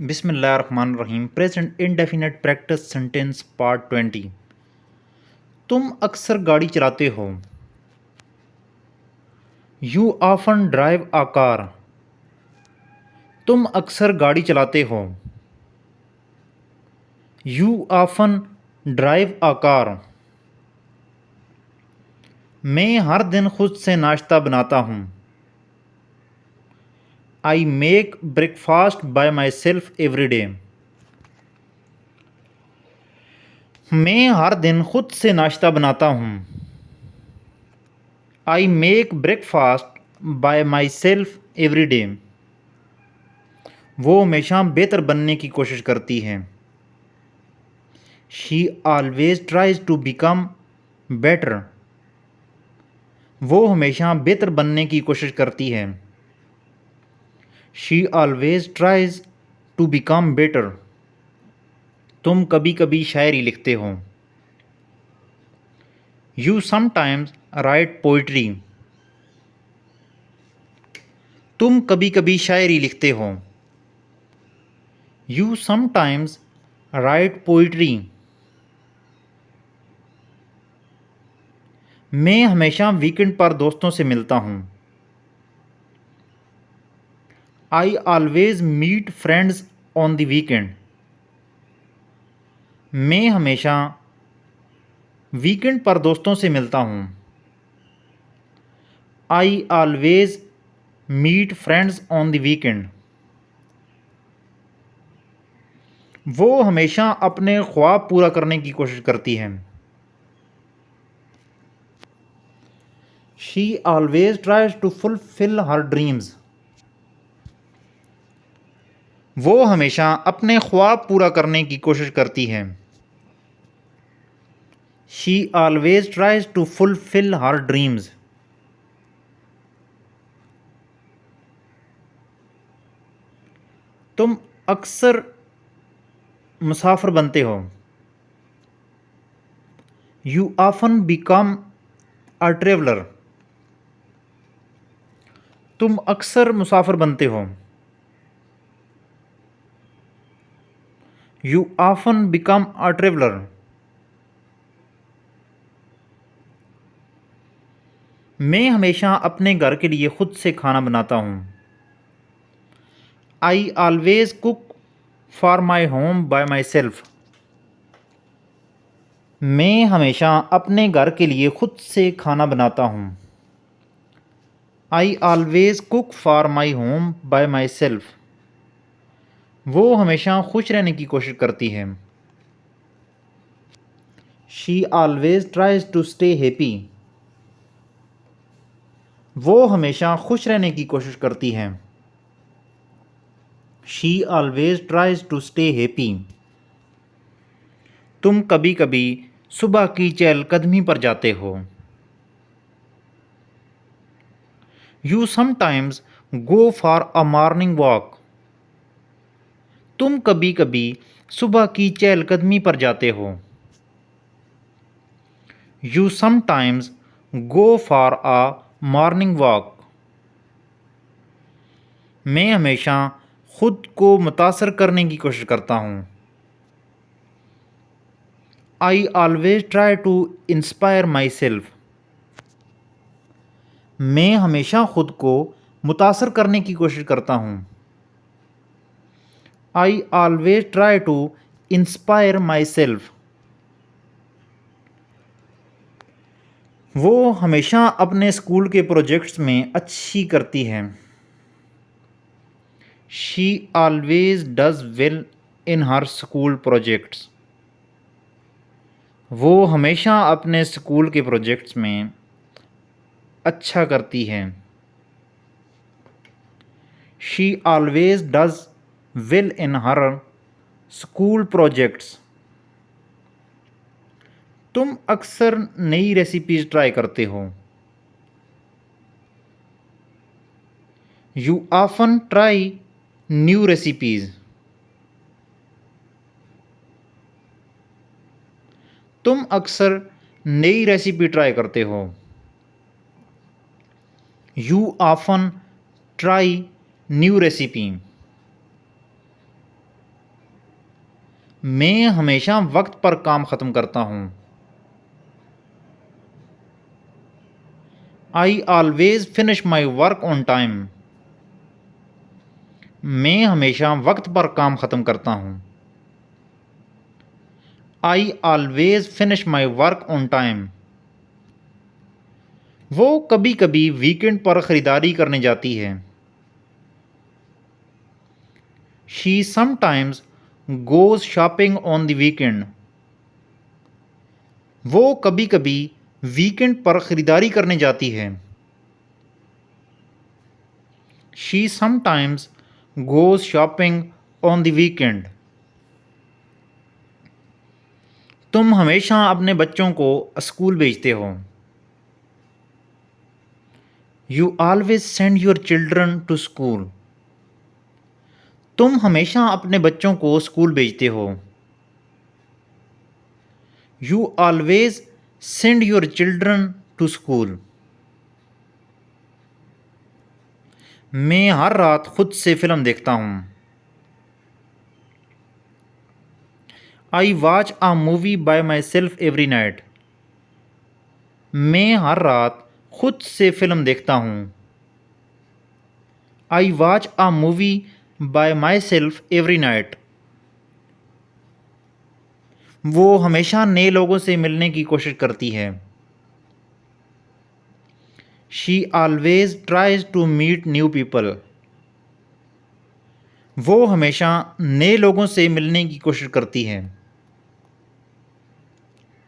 बिस्मिल्लाहिर्रहमानिर्रहीम। Present indefinite practice sentence part 20। तुम अक्सर गाड़ी चलाते हो। You often drive a car. तुम अक्सर गाड़ी चलाते हो। You often drive a car. मैं हर दिन खुद से नाश्ता बनाता हूँ। I make breakfast bye myself every day. मैं हर दिन खुद से नाश्ता बनाता हूँ। I make breakfast bye myself every day. वो हमेशा बेहतर बनने की कोशिश करती है। She always tries to become better. वो हमेशा बेहतर बनने की कोशिश करती है। She always tries to become better. तुम कभी कभी शायरी लिखते हो। You sometimes write poetry. तुम कभी कभी शायरी लिखते हो। You sometimes write poetry. मैं हमेशा वीकेंड पर दोस्तों से मिलता हूँ। I always meet friends on the weekend. मैं हमेशा वीकेंड पर दोस्तों से मिलता हूँ। I always meet friends on the weekend. वो हमेशा अपने ख्वाब पूरा करने की कोशिश करती है। She always tries to fulfil her dreams. वो हमेशा अपने ख्वाब पूरा करने की कोशिश करती है। She always tries to fulfil her dreams. तुम अक्सर मुसाफिर बनते हो। You often become a traveller. तुम अक्सर मुसाफिर बनते हो। You often become a traveller. मैं हमेशा अपने घर के लिए खुद से खाना बनाता हूँ। I always cook for my home by myself. मैं हमेशा अपने घर के लिए खुद से खाना बनाता हूँ। I always cook for my home by myself. वो हमेशा खुश रहने की कोशिश करती है। She always tries to stay happy. वो हमेशा खुश रहने की कोशिश करती है। She always tries to stay happy. तुम कभी कभी सुबह की चहलकदमी पर जाते हो। You sometimes go for a morning walk. तुम कभी कभी सुबह की चहलकदमी पर जाते हो। You sometimes go for a morning walk. मैं हमेशा खुद को मुतासर करने की कोशिश करता हूँ। I always try to inspire myself. मैं हमेशा खुद को मुतासर करने की कोशिश करता हूँ। I always try to inspire myself. वो हमेशा अपने स्कूल के प्रोजेक्ट्स में अच्छी करती है। She always does well in her school projects. वो हमेशा अपने स्कूल के प्रोजेक्ट्स में अच्छा करती है। She always does well in her school projects. तुम अक्सर नई रेसिपीज ट्राई करते हो। You often try new recipes. तुम अक्सर नई रेसिपी ट्राई करते हो। You often try new recipe. मैं हमेशा वक्त पर काम ख़त्म करता हूँ। I always finish my work on time. मैं हमेशा वक्त पर काम ख़त्म करता हूँ। I always finish my work on time. वो कभी कभी वीकेंड पर ख़रीदारी करने जाती है। She sometimes goes shopping on the weekend. वो कभी कभी वीकेंड पर ख़रीदारी करने जाती है। She sometimes goes shopping on the weekend. तुम हमेशा अपने बच्चों को स्कूल भेजते हो। You always send your children to school. तुम हमेशा अपने बच्चों को स्कूल भेजते हो। You always send your children to school. मैं हर रात खुद से फिल्म देखता हूँ। I watch a movie by myself every night. मैं हर रात खुद से फिल्म देखता हूँ। I watch a movie by myself every night. वो हमेशा नए लोगों से मिलने की कोशिश करती है। She always tries to meet new people. वो हमेशा नए लोगों से मिलने की कोशिश करती है।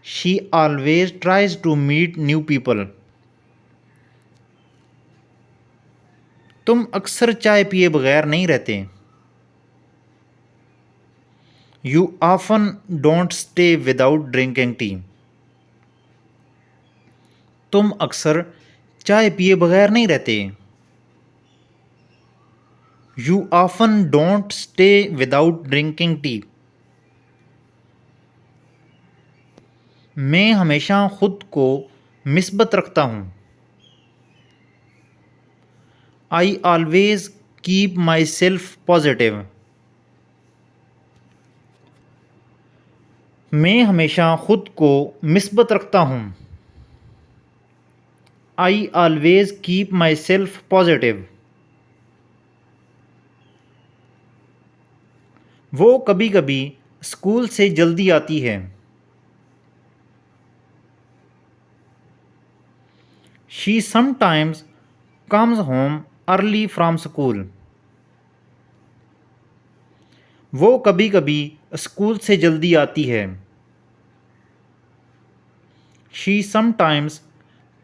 She always tries to meet new people. तुम अक्सर चाय पिए बगैर नहीं रहते। You often don't stay without drinking tea. तुम अक्सर चाय पिए बगैर नहीं रहते। You often don't stay without drinking tea. मैं हमेशा खुद को मिस्बत रखता हूँ। I always keep my self positive. मैं हमेशा खुद को मिस्बत रखता हूँ। I always keep my self positive. वो कभी कभी स्कूल से जल्दी आती है। She sometimes comes home early from school. वो कभी कभी स्कूल से जल्दी आती है। She sometimes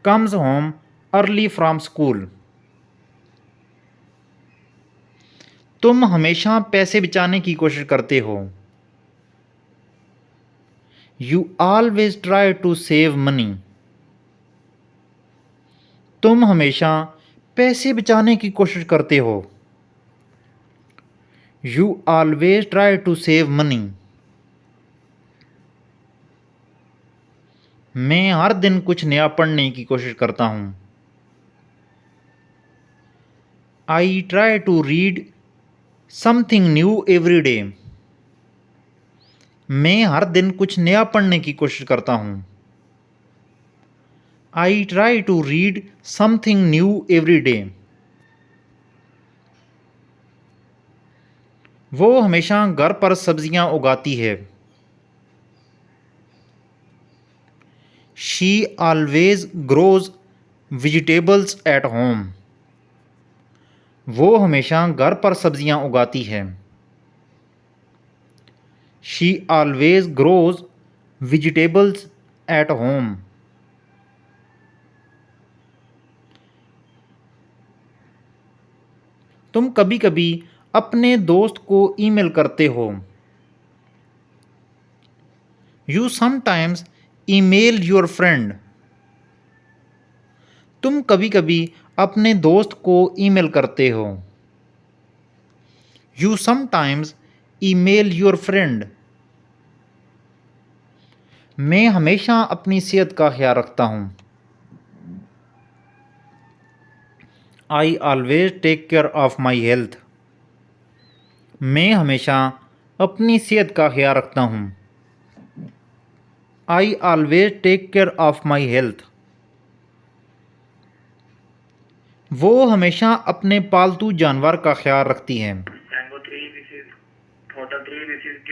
comes home early from school. तुम हमेशा पैसे बचाने की कोशिश करते हो। You always try to save money. तुम हमेशा पैसे बचाने की कोशिश करते हो। You always try to save money. मैं हर दिन कुछ नया पढ़ने की कोशिश करता हूँ। I try to read something new every day. मैं हर दिन कुछ नया पढ़ने की कोशिश करता हूँ। I try to read something new every day. वो हमेशा घर पर सब्जियां उगाती है। She always grows vegetables at home. वो हमेशा घर पर सब्जियां उगाती है। She always grows vegetables at home. तुम कभी कभी अपने दोस्त को ईमेल करते हो। You sometimes email your friend. तुम कभी कभी अपने दोस्त को ईमेल करते हो। You sometimes email your friend. मैं हमेशा अपनी सेहत का ख्याल रखता हूँ। I always take care of my health. मैं हमेशा अपनी सेहत का ख्याल रखता हूँ। I always take care of my health. वो हमेशा अपने पालतू जानवर का ख्याल रखती है।